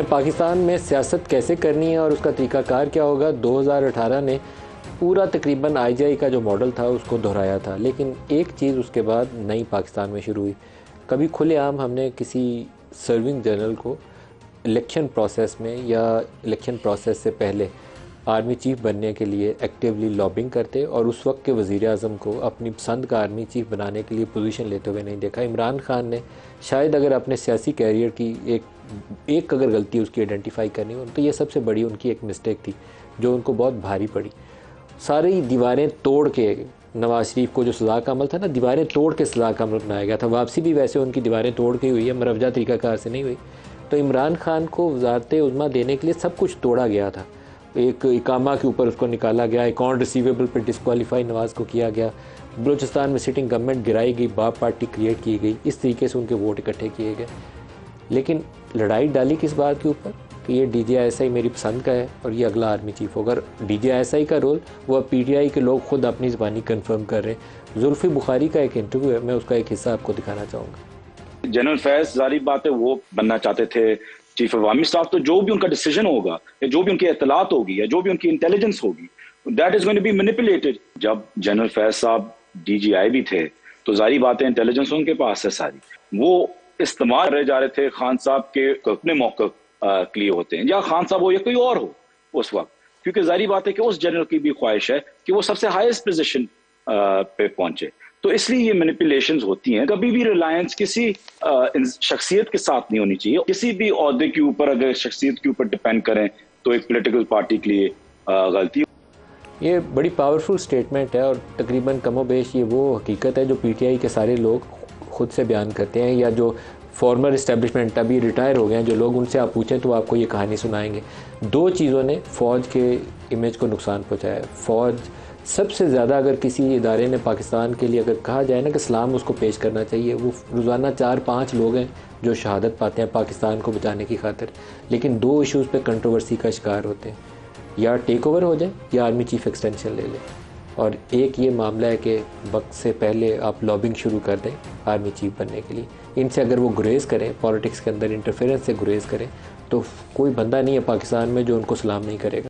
पाकिस्तान में सियासत कैसे करनी है और उसका तरीक़ाकार क्या होगा। 2018 ने पूरा तकरीबन आईजीआई का जो मॉडल था उसको दोहराया था, लेकिन एक चीज़ उसके बाद नई पाकिस्तान में शुरू हुई। कभी खुलेआम हमने किसी सर्विंग जनरल को इलेक्शन प्रोसेस में या इलेक्शन प्रोसेस से पहले आर्मी चीफ़ बनने के लिए एक्टिवली लॉबिंग करते और उस वक्त के वज़ीर आज़म को अपनी पसंद का आर्मी चीफ़ बनाने के लिए पोजीशन लेते हुए नहीं देखा। इमरान खान ने शायद अगर अपने सियासी कैरियर की एक अगर गलती उसकी आइडेंटिफाई करनी हो तो ये सबसे बड़ी उनकी एक मिस्टेक थी जो उनको बहुत भारी पड़ी। सारी दीवारें तोड़ के नवाज शरीफ को जो सज़ा का अमल था ना, दीवारें तोड़ के सज़ा का अमल बनाया गया था। वापसी भी वैसे उनकी दीवारें तोड़ के हुई है, मरवजा तरीक़ाकार से नहीं हुई। तो इमरान खान को वज़ारत उज़्मा देने के लिए सब कुछ तोड़ा गया था। एक इकामा के ऊपर उसको निकाला गया, अकाउंट रिसीवेबल पर डिस्क्वालीफाई नवाज़ को किया गया, बलूचिस्तान में सिटिंग गवर्नमेंट गिराई गई, बाप पार्टी क्रिएट की गई, इस तरीके से उनके वोट इकट्ठे किए गए। लेकिन लड़ाई डाली किस बात के ऊपर कि ये DGISI मेरी पसंद का है और ये अगला आर्मी चीफ होगा। DGISI का रोल वो अब PTI के लोग खुद अपनी ज़बानी कंफर्म कर रहे हैं। जुल्फ़ी बुखारी का एक इंटरव्यू है, मैं उसका एक हिस्सा आपको दिखाना चाहूँगा। जनरल फैज़ जारी बात है वो बनना चाहते थे चीफ अवामी स्टाफ, तो जो भी उनका डिसीजन होगा या जो भी उनकी इत्तलात होगी या जो भी उनकी इंटेलिजेंस होगी, that is going to be manipulated. जब जनरल फैज़ साहब DGI भी थे तो जारी बातें इंटेलिजेंस उनके पास है सारी, वो इस्तेमाल रह जा रहे थे खान साहब के अपने मौके के लिए होते हैं, या खान साहब हो या कोई और हो उस वक्त, क्योंकि जारी बात है कि उस जनरल की भी ख्वाहिश है कि वो सबसे हाईएस्ट पोजीशन पे पहुंचे। तो इसलिए ये मैनिपुलेशंस होती हैं। कभी भी रिलायंस किसी शख्सियत के साथ नहीं होनी चाहिए। किसी भी ओहदे के ऊपर अगर शख्सियत के ऊपर डिपेंड करें तो एक पॉलिटिकल पार्टी के लिए गलती। ये बड़ी पावरफुल स्टेटमेंट है और तकरीबन कमोबेश ये वो हकीकत है जो PTI के सारे लोग खुद से बयान करते हैं, या जो फॉर्मर इस्टेब्लिशमेंट अभी रिटायर हो गए हैं जो लोग, उनसे आप पूछें तो आपको ये कहानी सुनाएंगे। दो चीज़ों ने फ़ौज के इमेज को नुकसान पहुँचाया है। फ़ौज सबसे ज़्यादा, अगर किसी इदारे ने पाकिस्तान के लिए अगर कहा जाए ना कि सलाम उसको पेश करना चाहिए, वो रोज़ाना 4-5 लोग हैं जो शहादत पाते हैं पाकिस्तान को बचाने की खातिर, लेकिन दो इश्यूज़ पे कंट्रोवर्सी का शिकार होते हैं, या टेक ओवर हो जाए या आर्मी चीफ एक्सटेंशन ले लें। और एक ये मामला है कि वक्त से पहले आप लॉबिंग शुरू कर दें आर्मी चीफ बनने के लिए। इनसे अगर वो गुरेज करें, पॉलिटिक्स के अंदर इंटरफेरेंस से गुरेज करें, तो कोई बंदा नहीं है पाकिस्तान में जो उनको सलाम नहीं करेगा।